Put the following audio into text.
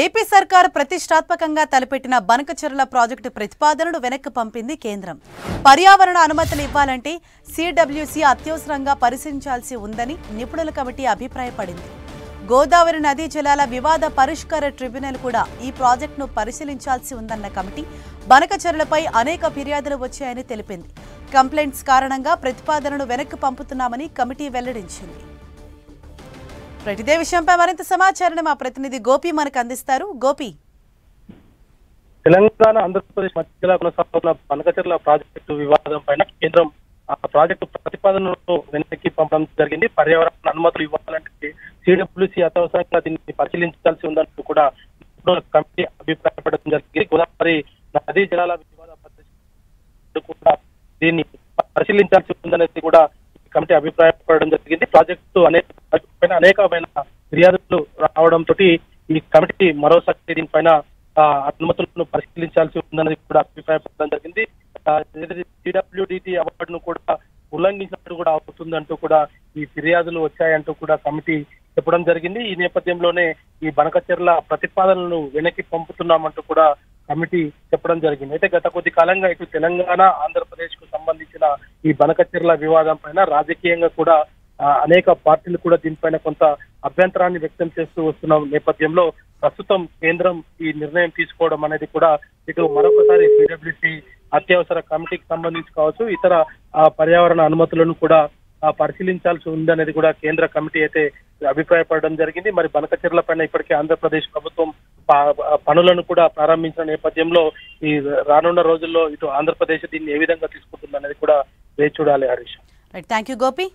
AP సర్కార్ ప్రతిష్టాత్మకంగా తలపెట్టిన బనకచెర్ల ప్రాజెక్టు ప్రతిపాదనను వెనక్కి పంపింది కేంద్రం. పర్యావరణ అనుమతులు ఇవ్వాలంటే సిడబ్ల్యూసీ అత్యవసరంగా పరిశీలించాల్సి ఉందని నిపుణుల కమిటీ అభిప్రాయపడింది. గోదావరి నదీ జలాల వివాద పరిష్కార ట్రిబ్యునల్ కూడా ఈ ప్రాజెక్టును పరిశీలించాల్సి ఉందన్న కమిటీ బనకచెర్లపై అనేక ఫిర్యాదులు వచ్చాయని తెలిపింది. కంప్లైంట్స్ కారణంగా ప్రతిపాదనను వెనక్కి పంపుతున్నామని కమిటీ వెల్లడించింది. ఇదే విషయంపై మరింత సమాచారాన్ని మా ప్రతినిధి గోపి మనకు అందిస్తారు. గోపి, తెలంగాణ ఆంధ్రప్రదేశ్ మధ్యలో కొనసాగుతున్న బనకచెర్ల ప్రాజెక్టు వివాదం పైన కేంద్రం ఆ ప్రాజెక్టు ప్రతిపాదనను వెనక్కి పంపడం జరిగింది. పర్యావరణ అనుమతులు ఇవ్వాలంటే సిడబ్ల్యూసీ అత్యవసరంగా దీన్ని పరిశీలించాల్సి ఉందంటూ కూడా కమిటీ అభిప్రాయపడడం జరిగింది. గోదావరి నదీ జలాల వివాద కూడా దీన్ని పరిశీలించాల్సి ఉందనేది కూడా కమిటీ అభిప్రాయపడడం జరిగింది. ప్రాజెక్టు అనేకమైన ఫిర్యాదులు రావడంతో ఈ కమిటీ మరోసారి దీనిపైన అనుమతులను పరిశీలించాల్సి ఉందనేది కూడా అభిప్రాయపడడం జరిగింది. సిడబ్ల్యూడిటి అవార్డును కూడా ఉల్లంఘించినట్టు కూడా అవుతుందంటూ కూడా ఈ ఫిర్యాదులు వచ్చాయంటూ కూడా కమిటీ చెప్పడం జరిగింది. ఈ నేపథ్యంలోనే ఈ బనకచెర్ల ప్రతిపాదనలను వెనక్కి పంపుతున్నామంటూ కూడా కమిటీ చెప్పడం జరిగింది. అయితే గత కొద్ది కాలంగా ఇటు తెలంగాణ ఆంధ్రప్రదేశ్ కు సంబంధించిన ఈ బనకచెర్ల వివాదం పైన రాజకీయంగా కూడా అనేక పార్టీలు కూడా దీనిపైన కొంత అభ్యంతరాన్ని వ్యక్తం చేస్తూ వస్తున్న నేపథ్యంలో ప్రస్తుతం కేంద్రం ఈ నిర్ణయం తీసుకోవడం అనేది కూడా ఇటు మరొకసారి సిడబ్ల్యూసీ అత్యవసర కమిటీకి సంబంధించి కావచ్చు, ఇతర పర్యావరణ అనుమతులను కూడా పరిశీలించాల్సి ఉందనేది కూడా కేంద్ర కమిటీ అయితే అభిప్రాయపడడం జరిగింది. మరి బనకచెర్ల పైన ఇప్పటికే ఆంధ్రప్రదేశ్ ప్రభుత్వం పనులను కూడా ప్రారంభించిన నేపథ్యంలో ఈ రానున్న రోజుల్లో ఇటు ఆంధ్రప్రదేశ్ దీన్ని ఏ విధంగా తీసుకుంటుంది అనేది కూడా వేచి చూడాలి. Harish, thank you Gopi.